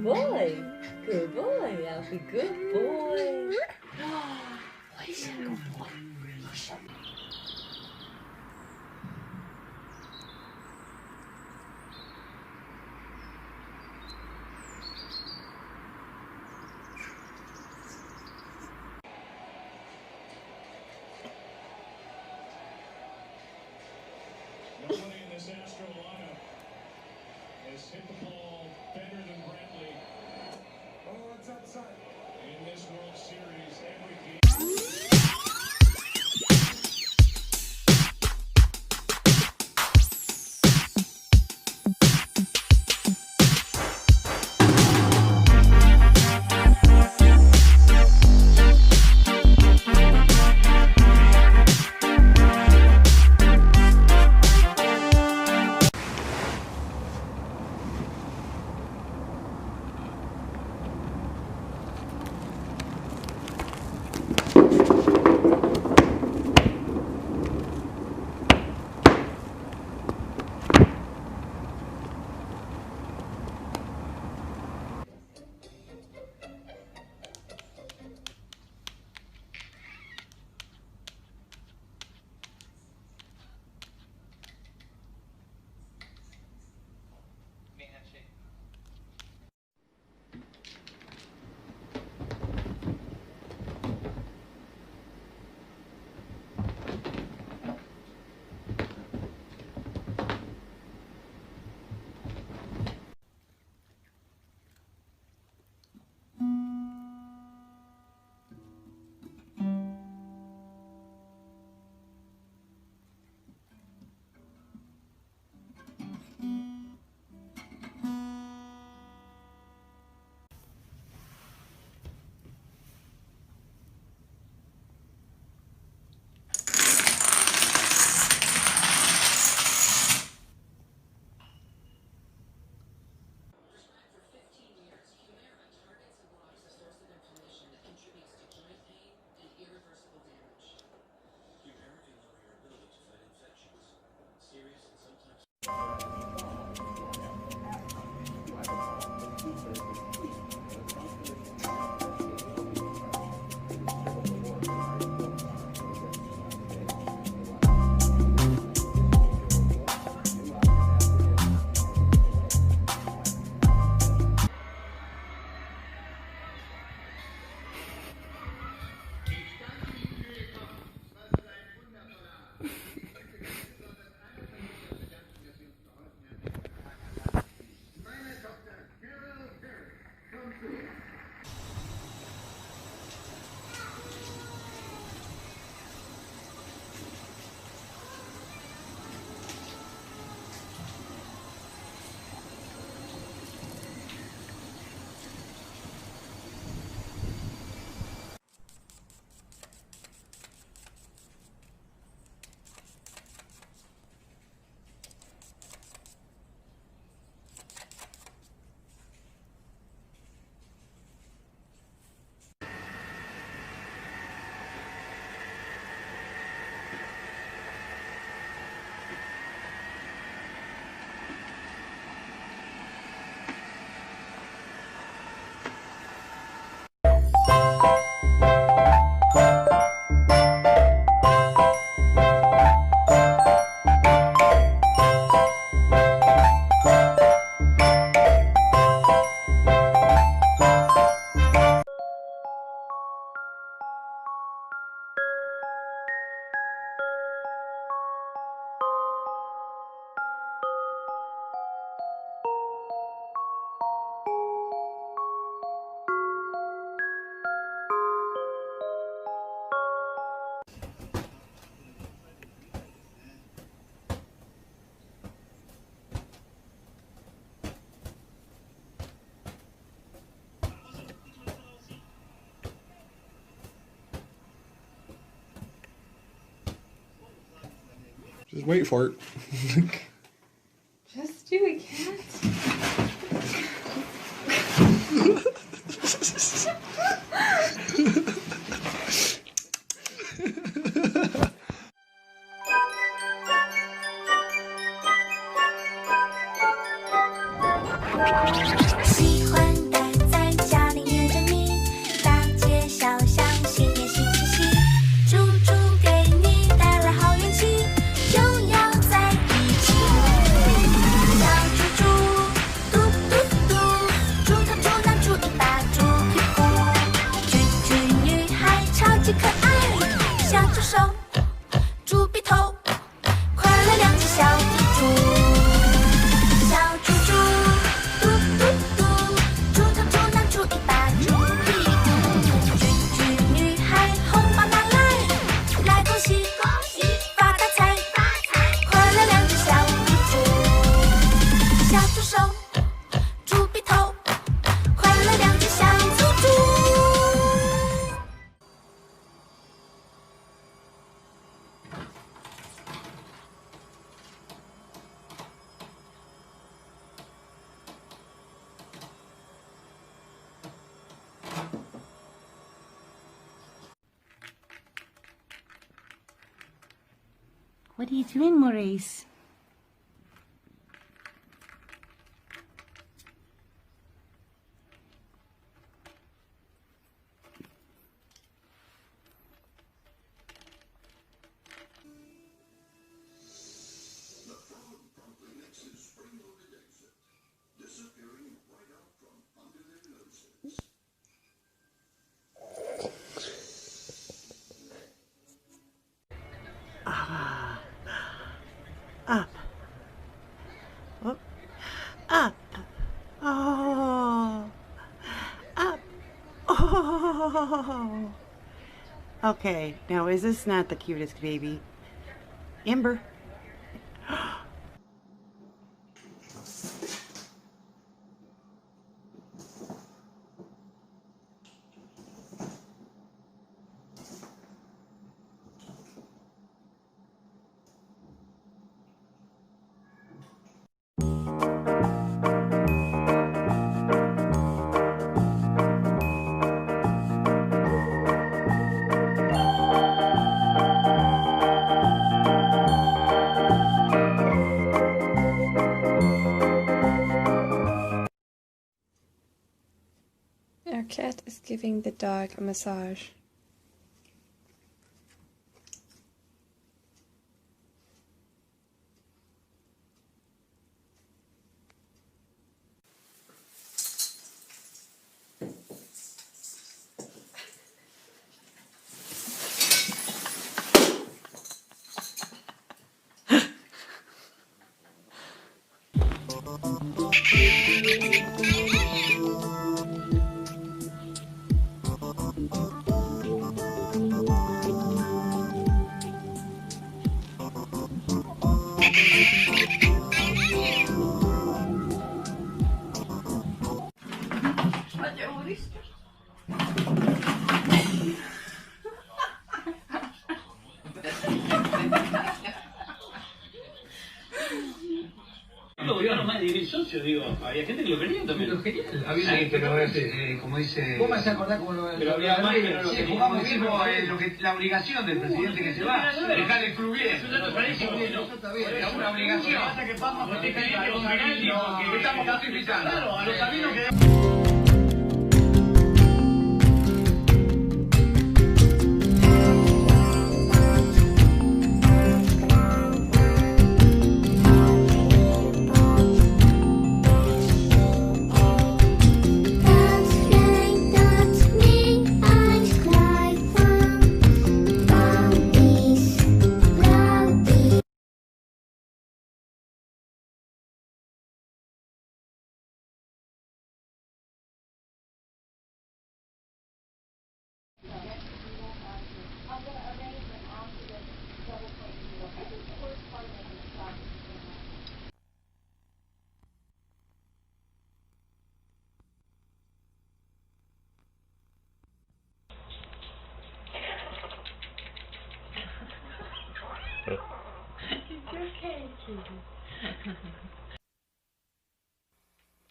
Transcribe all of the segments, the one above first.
boy. Good boy, Alfie. Good boy. He's a good boy. Nobody in this Astro lineup has hit the ball better than Bradley. Oh, it's outside. In this World Series, every game. Just wait for it. Just do it, cat.喜欢的手，猪鼻头，快乐两只小猪猪，小猪猪，嘟嘟嘟，猪头猪脑猪尾巴猪屁股，橘橘女孩红包拿来，来恭喜恭喜发大财发财，快乐两只小猪猪，小猪手，猪鼻头，快乐两只小猪猪。What are you doing, Maurice? Up. Oh. Up. Oh. Up. Oh. Okay, now is this not the cutest baby? Ember. Our cat is giving the dog a massage. Lo volvió nomás de ir socio, digo, había gente que lo quería también. Lo genial. Había pero como dice. ¿Vos me hacés acordar cómo lo Pero había más que no lo sí, quería. jugamos Como bien decimos, lo que, la obligación del presidente que se va, dejar el club bien. Es un dato clarísimo, ¿no? Eso está bien, es una obligación. Pasa que vamos a festejar a los penaltis porque Estamos clasificando. Claro, a los sabinos que...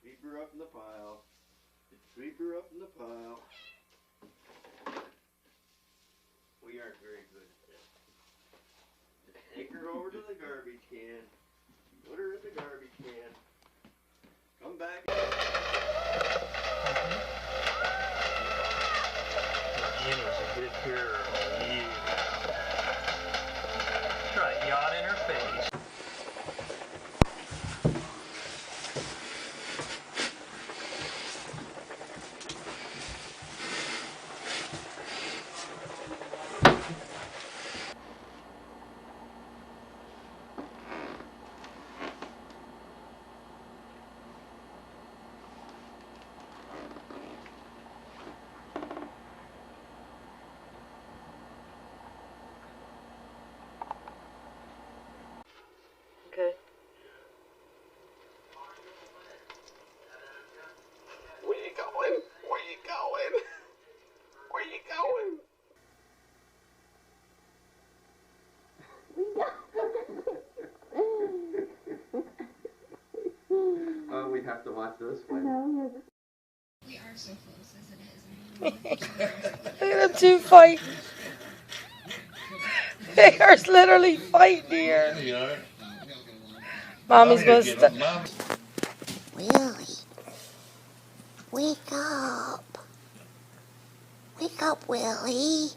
Sweep her up in the pile. Sweep her up in the pile. We aren't very good at this. Take her over to the garbage can. Put her in the garbage can. Come back. Jenny's a good girl. Yeah. Try yawn in her face. watch this one. We are so close as it is. Look at them two fight. They are literally fighting here. They are. Mommy's gonna stop. Willie, wake up. Wake up, Willie.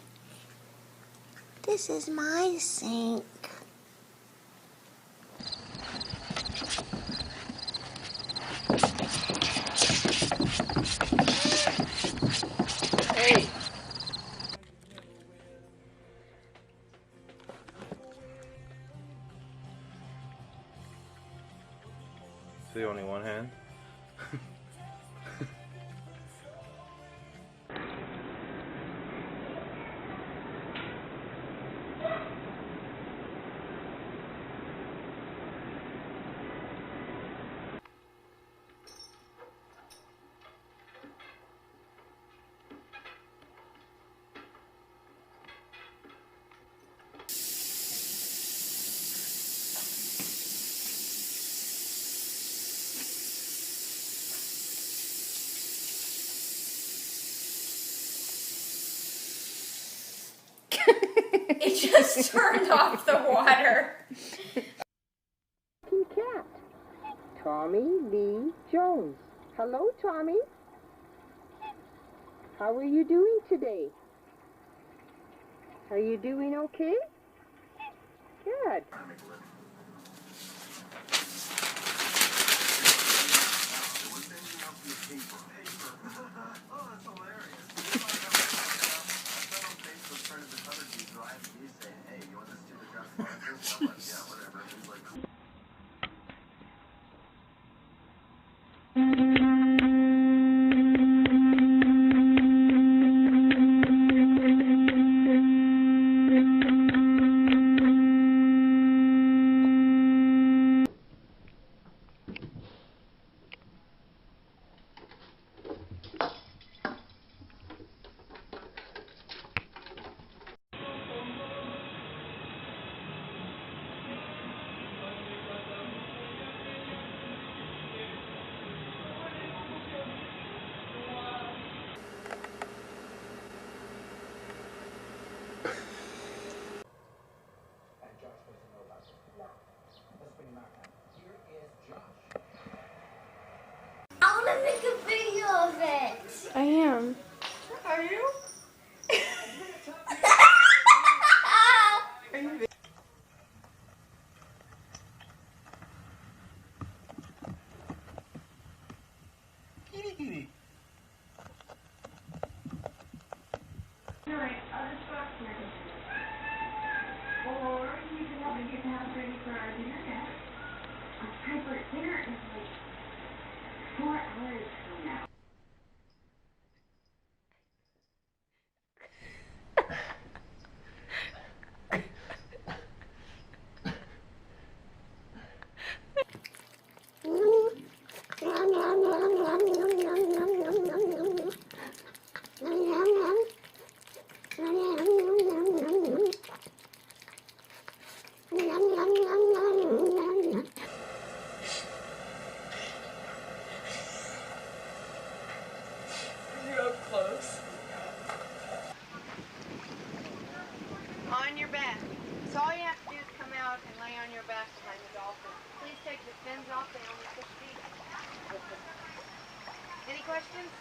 This is my sink. Hey. See, only one hand. It just turned off the water. Cat. Tommy Lee Jones. Hello, Tommy. How are you doing today? Are you doing okay? Good. I want to make a video of it. I am. Are you? On your back. So all you have to do is come out and lay on your back behind the dolphin. Please take the fins off. They only push feet. Any questions?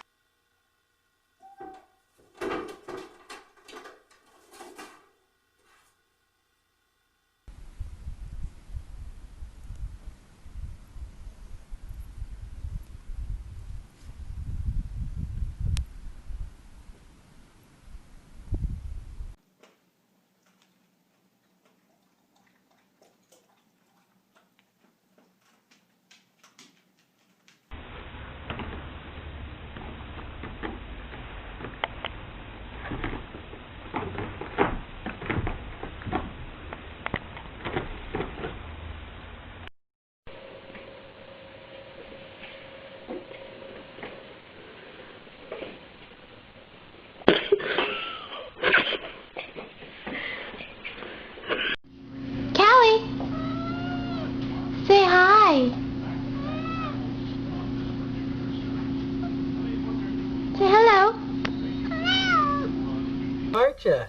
aren't you?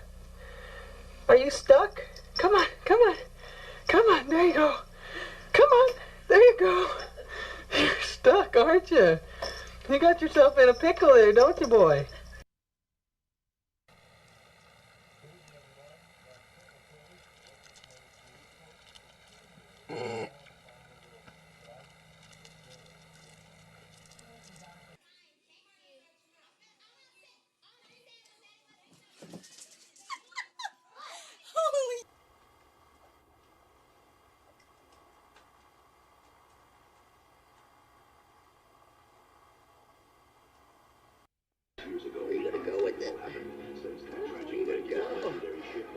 Are you stuck? Come on, come on. Come on, there you go. Come on, there you go. You're stuck, aren't you? You got yourself in a pickle there, don't you, boy? Where are you gonna go with it? Where are you gonna go?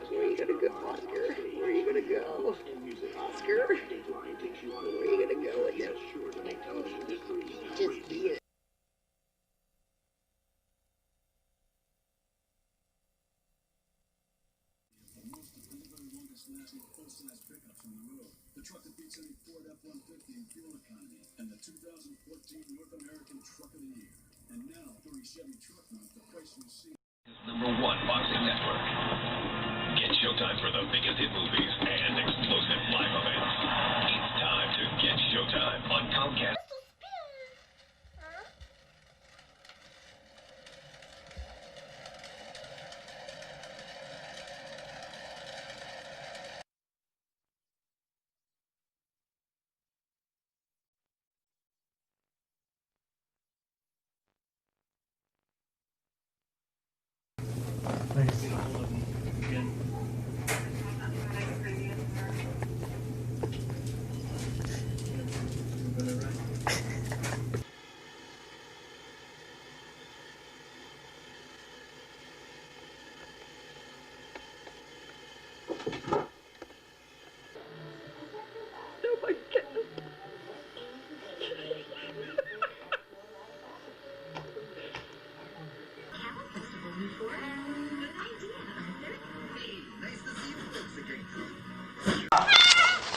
Where are you gonna go, Oscar? Where are you gonna go? Oscar? Where are you gonna go with it? Just be it. The truck that beats any Ford F-150 in fuel economy, and the 2014 North American Truck of the Year. And now, during Chevy Truck Month, the price we see. #1 boxing network. Get Showtime for the biggest hit movies and explosive live events. It's time to get Showtime on Comcast.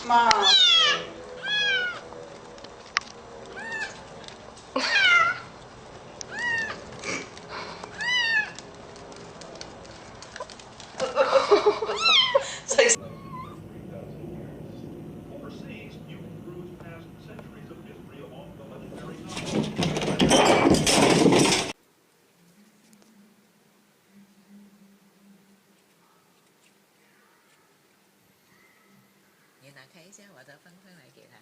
Mom. Overseas, you can cruise past centuries of history along the legendary Nile. 你拿开一下，我再分开来给他。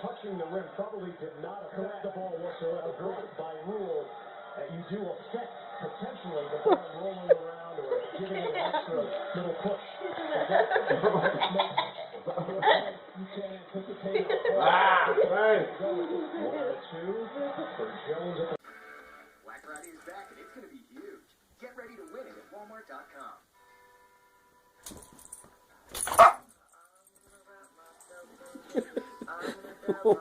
Touching the rim probably did not affect the ball whatsoever. By rule, you do affect potentially. As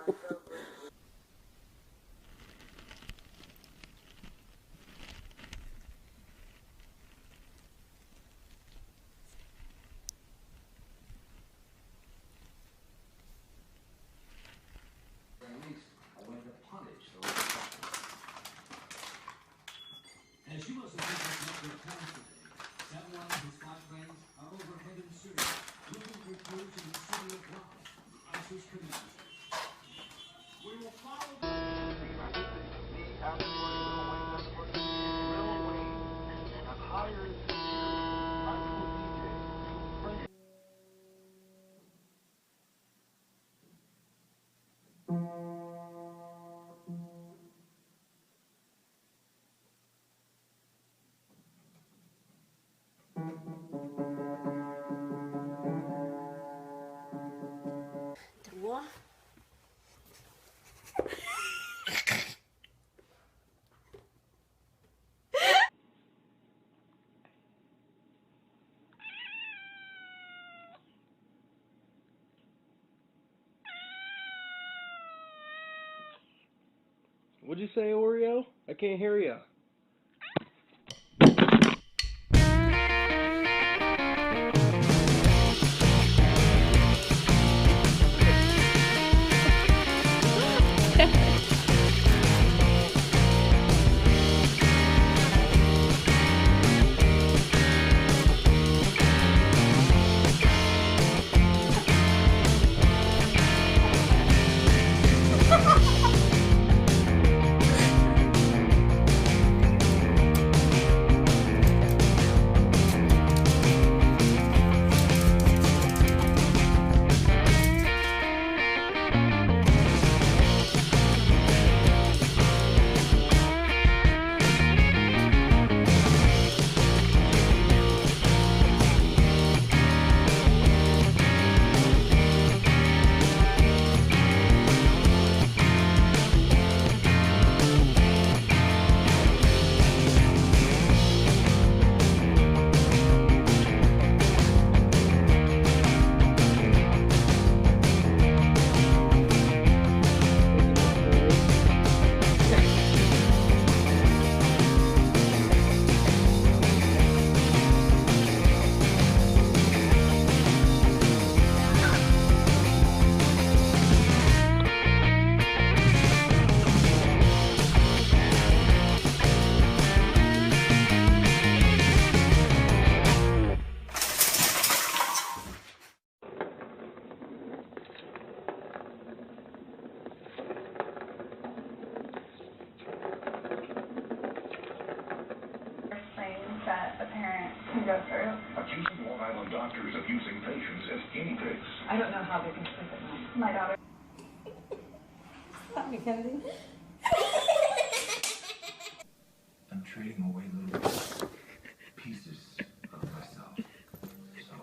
you must have picked up your plans today, someone and his 5 friends are over Heaven City, looking for clues in the city of God, the ISIS community. We will follow What'd you say, Oreo? I can't hear ya. That a parent can go through. Accusing Long Island doctors of using patients as guinea pigs. I don't know how they can sleep at night. My daughter. Stop me, Kennedy. I'm trading away little pieces of myself. So.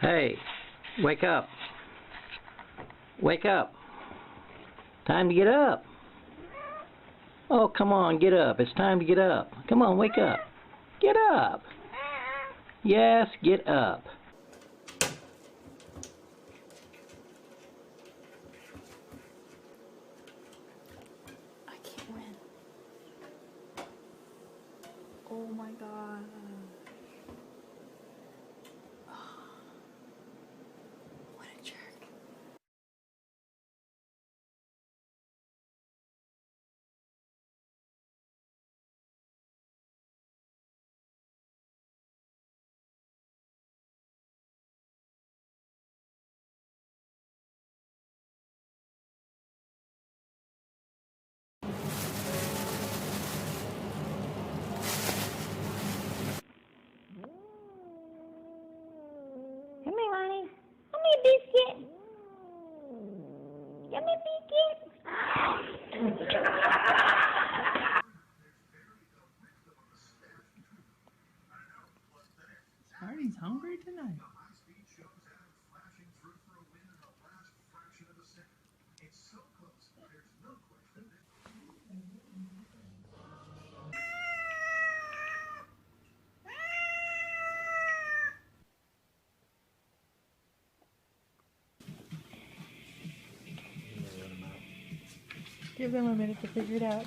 Hey, wake up. Wake up. Time to get up. Oh, come on, get up. It's time to get up. Come on, wake up. Get up. Yes, get up. I can't win. Oh my god. What a jerk. Come here, Ronnie. Come here, biscuit. Come here, biscuit. Artie's hungry tonight. Give them a minute to figure it out.